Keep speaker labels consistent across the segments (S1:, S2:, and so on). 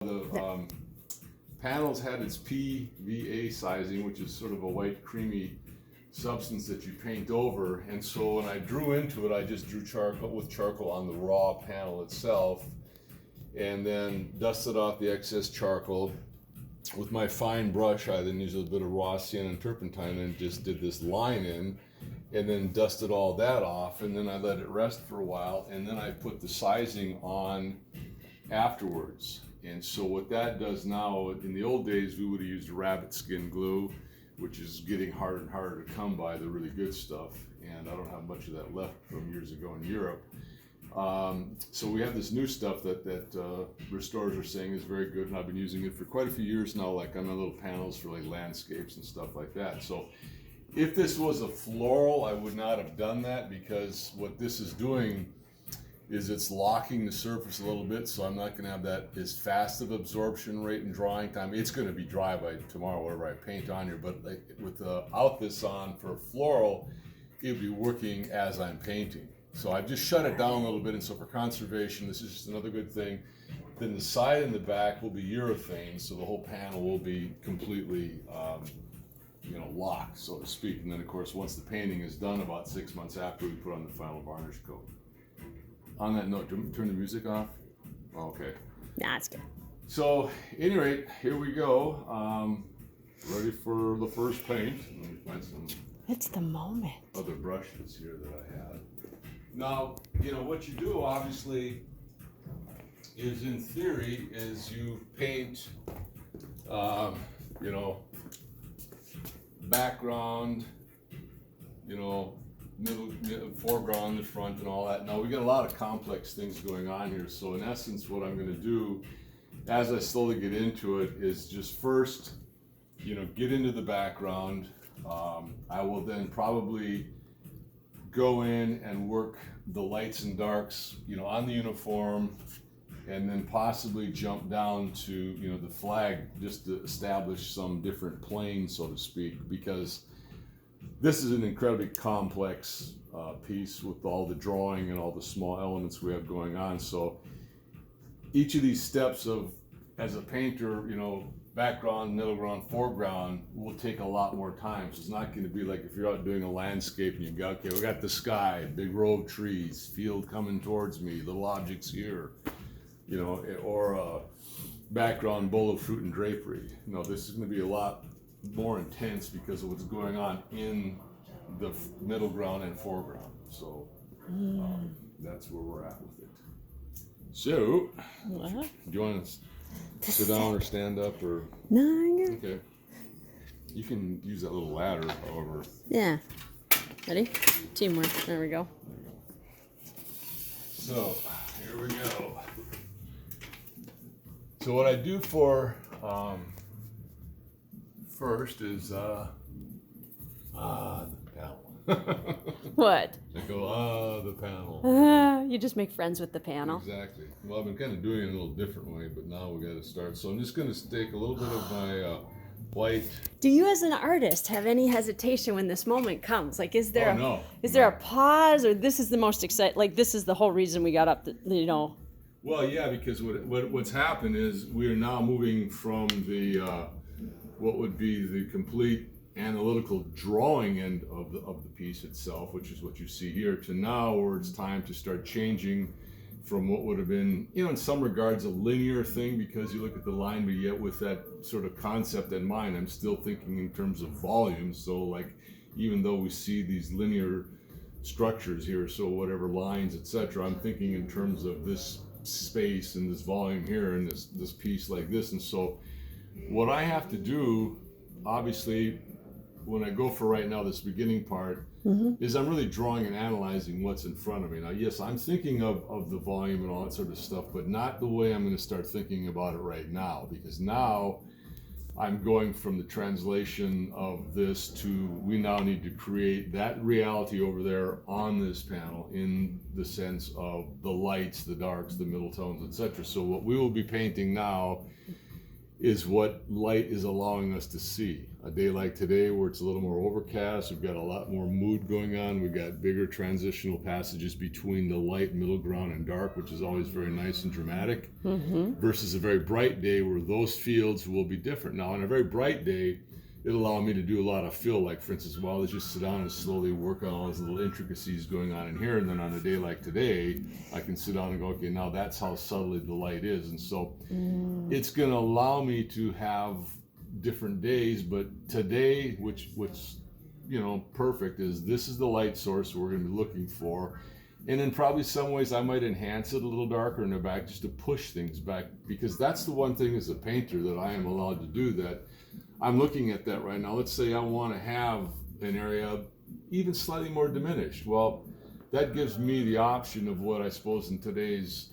S1: The panels had its PVA sizing, which is sort of a white creamy substance that you paint over, and so when I drew into it, I just drew charcoal on the raw panel itself, and then dusted off the excess charcoal. With my fine brush, I then used a bit of raw sienna and turpentine and just did this line in, and then dusted all that off, and then I let it rest for a while, and then I put the sizing on afterwards. And so what that does now, in the old days we would have used rabbit skin glue, which is getting harder and harder to come by, the really good stuff, and I don't have much of that left from years ago in Europe. So we have this new stuff that restorers are saying is very good, and I've been using it for quite a few years now, like on my little panels for like landscapes and stuff like that. So if this was a floral, I would not have done that, because what this is doing is it's locking the surface a little bit, so I'm not gonna have that as fast of absorption rate and drying time. It's gonna be dry by tomorrow, whatever I paint on here, but like without this on for floral, it'll be working as I'm painting. So I've just shut it down a little bit, and so for conservation, this is just another good thing. Then the side and the back will be urethane, so the whole panel will be completely locked, so to speak. And then of course, once the painting is done, about 6 months after, we put on the final varnish coat. On that note, turn the music off? Okay.
S2: Nah, it's good.
S1: So, at any rate, here we go. Ready for the first paint. Let me find some
S2: It's the moment.
S1: other brushes here that I have. Now, what you do, obviously, is in theory, is you paint, background, middle, foreground, the front, and all that. Now we got a lot of complex things going on here, so in essence what I'm going to do as I slowly get into it is just first get into the background. I will then probably go in and work the lights and darks on the uniform, and then possibly jump down to the flag, just to establish some different plane, so to speak, because this is an incredibly complex piece with all the drawing and all the small elements we have going on. So each of these steps as a painter, background, middle ground, foreground, will take a lot more time. So it's not going to be like if you're out doing a landscape and you've got, we got the sky, big row of trees, field coming towards me, little objects here, or a background bowl of fruit and drapery. This is going to be a lot more intense because of what's going on in the middle ground and foreground. So that's where we're at with it. So, do you want to sit down or stand up or?
S2: No, I'm good.
S1: Okay. You can use that little ladder, however.
S2: Yeah. Ready? Teamwork. There we go.
S1: So, here we go. So what I do for first is the panel.
S2: What?
S1: I go, the panel.
S2: You just make friends with the panel.
S1: Exactly. Well, I've been kind of doing it a little different way, but now we got to start. So I'm just going to take a little bit of my white.
S2: Do you, as an artist, have any hesitation when this moment comes? Like, is there
S1: there
S2: a pause, or this is the most exciting? Like, this is the whole reason we got up.
S1: Well, yeah, because what's happened is we are now moving from the what would be the complete analytical drawing end of the piece itself, which is what you see here, to now where it's time to start changing from what would have been, in some regards, a linear thing because you look at the line, but yet with that sort of concept in mind, I'm still thinking in terms of volume. So like, even though we see these linear structures here, so whatever lines, etc., I'm thinking in terms of this space and this volume here and this piece like this. And so what I have to do, obviously, when I go for right now this beginning part, is I'm really drawing and analyzing what's in front of me. Now, yes, I'm thinking of the volume and all that sort of stuff, but not the way I'm going to start thinking about it right now, because now I'm going from the translation of this to we now need to create that reality over there on this panel in the sense of the lights, the darks, the middle tones, etc. So what we will be painting now is what light is allowing us to see. A day like today where it's a little more overcast, we've got a lot more mood going on, we've got bigger transitional passages between the light, middle ground, and dark, which is always very nice and dramatic, versus a very bright day where those fields will be different. Now, on a very bright day, it'll allow me to do a lot of fill, like for instance, well, let's just sit down and slowly work on all those little intricacies going on in here, and then on a day like today, I can sit down and go, okay, now that's how subtly the light is. And so it's going to allow me to have different days, but today, which you know, perfect, is this is the light source we're going to be looking for. And in probably some ways I might enhance it a little darker in the back just to push things back, because that's the one thing as a painter that I am allowed to do. That I'm looking at that right now. Let's say I want to have an area even slightly more diminished. Well, that gives me the option of what I suppose in today's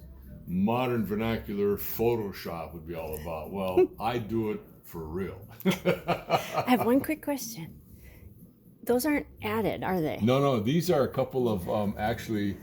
S1: modern vernacular Photoshop would be all about. Well, I do it for real.
S2: I have one quick question. Those aren't added, are they?
S1: No, these are a couple of actually,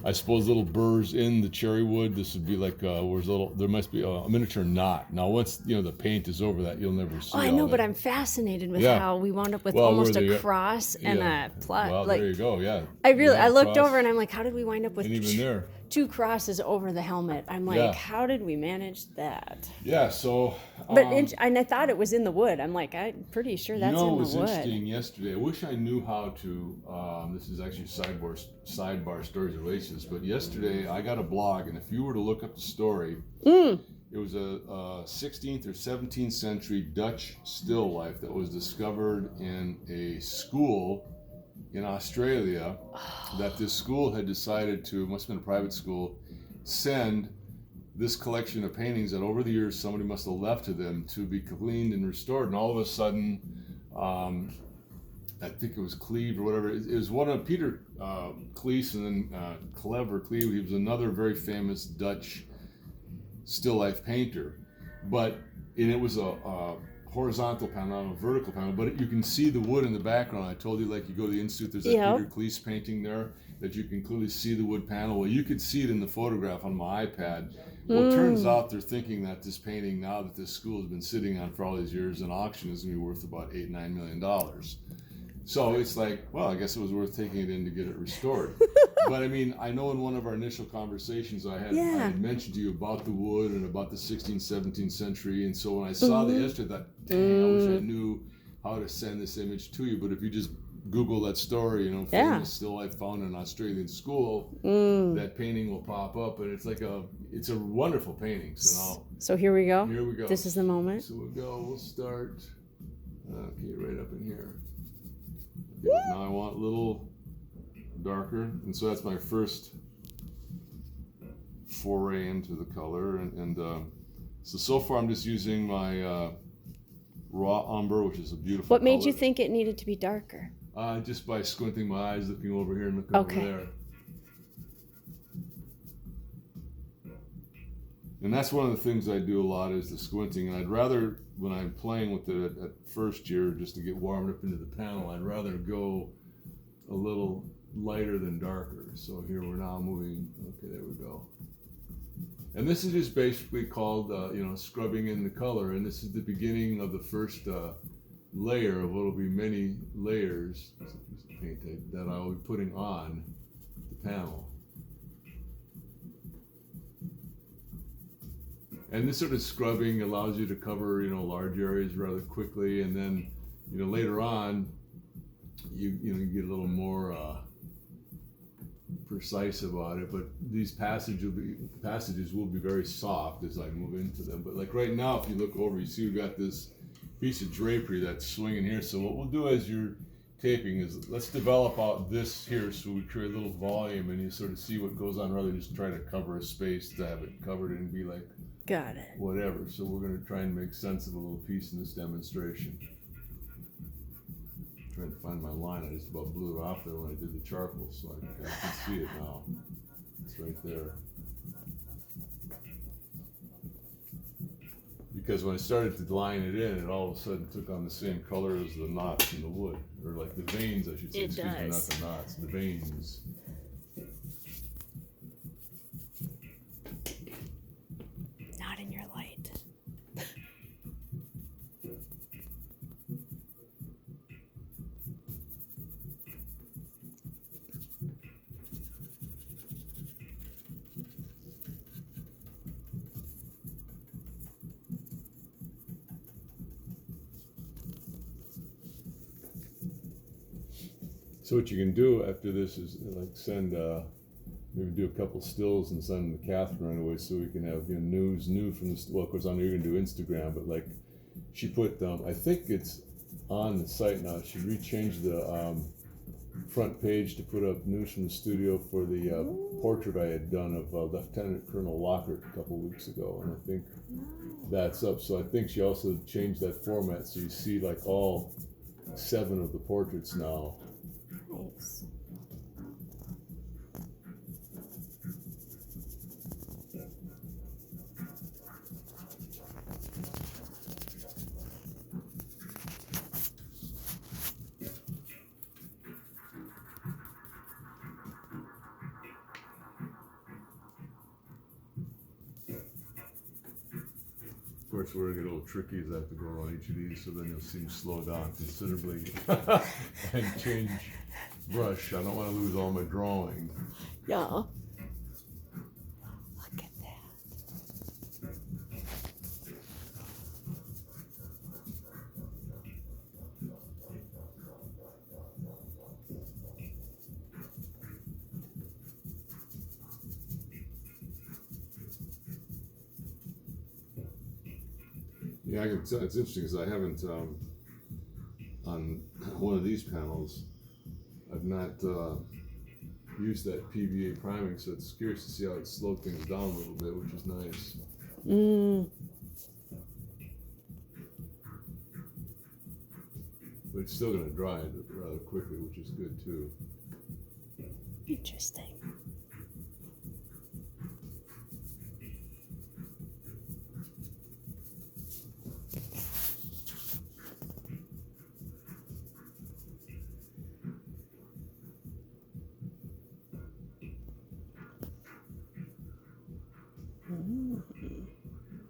S1: I suppose, little burrs in the cherry wood. This would be like there must be a miniature knot. Now, once you know the paint is over that, you'll never see.
S2: Oh, I know, but I'm fascinated with how we wound up with almost a cross and a plot.
S1: Well,
S2: like,
S1: there you go. Yeah.
S2: I looked over and I'm like, how did we wind up with
S1: and even there
S2: two crosses over the helmet? I'm like, how did we manage that?
S1: Yeah. So.
S2: But and I thought it was in the wood. I'm like, I'm pretty sure that's in the wood.
S1: You know, it was interesting yesterday. I wish I knew how to. This is actually sidebar stories related to this. But yesterday I got a blog, and if you were to look up the story, it was a 16th or 17th century Dutch still life that was discovered in a school in Australia. That this school had decided to, must have been a private school, send this collection of paintings that over the years somebody must have left to them to be cleaned and restored. And all of a sudden, I think it was Cleve or whatever. It was one of Peter Cleese and then Clever Cleve. He was another very famous Dutch still life painter. And it was a horizontal panel, not a vertical panel, but you can see the wood in the background. I told you, like, you go to the Institute, there's that Peter Cleese painting there that you can clearly see the wood panel. Well, you could see it in the photograph on my iPad. Well, it turns out they're thinking that this painting, now that this school has been sitting on for all these years, an auction is going to be worth about $8-9 million. So it's like, well, I guess it was worth taking it in to get it restored. But I mean, I know in one of our initial conversations I had mentioned to you about the wood and about the 16th, 17th century. And so when I saw the history, I thought, dang, I wish I knew how to send this image to you. But if you just Google that story, you know, famous still life found in an Australian school, that painting will pop up, and it's like it's a wonderful painting.
S2: So here we go.
S1: Here we go.
S2: This is the moment.
S1: So we'll start. Okay, right up in here. Okay, now I want a little darker, and so that's my first foray into the color, and so far I'm just using my raw umber, which is a beautiful
S2: What made
S1: color.
S2: you think it needed to be darker?
S1: Just by squinting my eyes, looking over here and looking over there. And that's one of the things I do a lot, is the squinting. And I'd rather, when I'm playing with it at first year, just to get warmed up into the panel, I'd rather go a little lighter than darker. So here we're now moving. Okay, there we go. And this is just basically called, scrubbing in the color. And this is the beginning of the first layer of what will be many layers that I will be putting on the panel. And this sort of scrubbing allows you to cover, large areas rather quickly, and then, later on, you get a little more precise about it. But these passages will be very soft as I move into them. But like right now, if you look over, you see we've got this piece of drapery that's swinging here. So what we'll do as you're taping is, let's develop out this here, so we create a little volume, and you sort of see what goes on, rather than just try to cover a space to have it covered and be like,
S2: got it,
S1: whatever. So we're going to try and make sense of a little piece in this demonstration. I'm trying to find my line. I just about blew it off there when I did the charcoal, so I can see it now. It's right there. Because when I started to line it in, it all of a sudden took on the same color as the knots in the wood, or like the veins, I should say.
S2: It does.
S1: Me, not the knots, the veins.
S2: Not in your light.
S1: So what you can do after this is like send maybe do a couple stills and send them to Catherine right away, so we can have new from the well. Of course, I know you're gonna do Instagram, but like she put I think it's on the site now. She rechanged the front page to put up news from the studio for the portrait I had done of Lieutenant Colonel Lockhart a couple weeks ago, and I think that's up. So I think she also changed that format, so you see like all 7 of the portraits now.
S2: Nice.
S1: Of course, where it get a little tricky is I have to go around each of these, so then you'll see them slow down considerably and change brush. I don't want to lose all my drawing.
S2: Yeah. Look at that.
S1: Yeah, I can tell. It's interesting because I haven't on one of these panels. I've not used that PVA priming, so it's curious to see how it slowed things down a little bit, which is nice. But it's still going to dry rather quickly, which is good too.
S2: Interesting.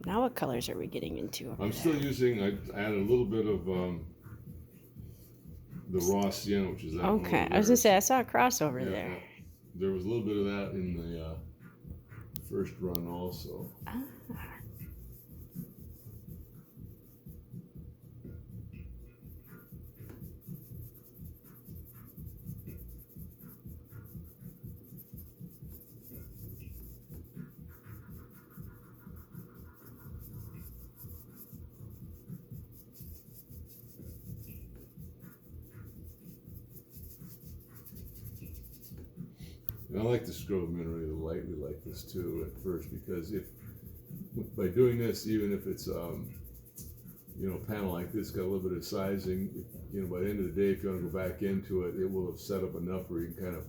S2: Now what colors are we getting into over
S1: I'm
S2: there?
S1: still using. I added a little bit of the raw sienna, which is that one
S2: Okay,
S1: over
S2: I was gonna
S1: there.
S2: say I saw a crossover
S1: Yeah,
S2: there.
S1: yeah. There was a little bit of that in the first run also.
S2: Ah.
S1: And I like to scrub them in really lightly like this too at first, because if by doing this, even if it's a panel like this, got a little bit of sizing, by the end of the day, if you want to go back into it, it will have set up enough where you can kind of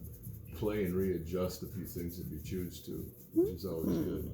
S1: play and readjust a few things if you choose to, which is always good.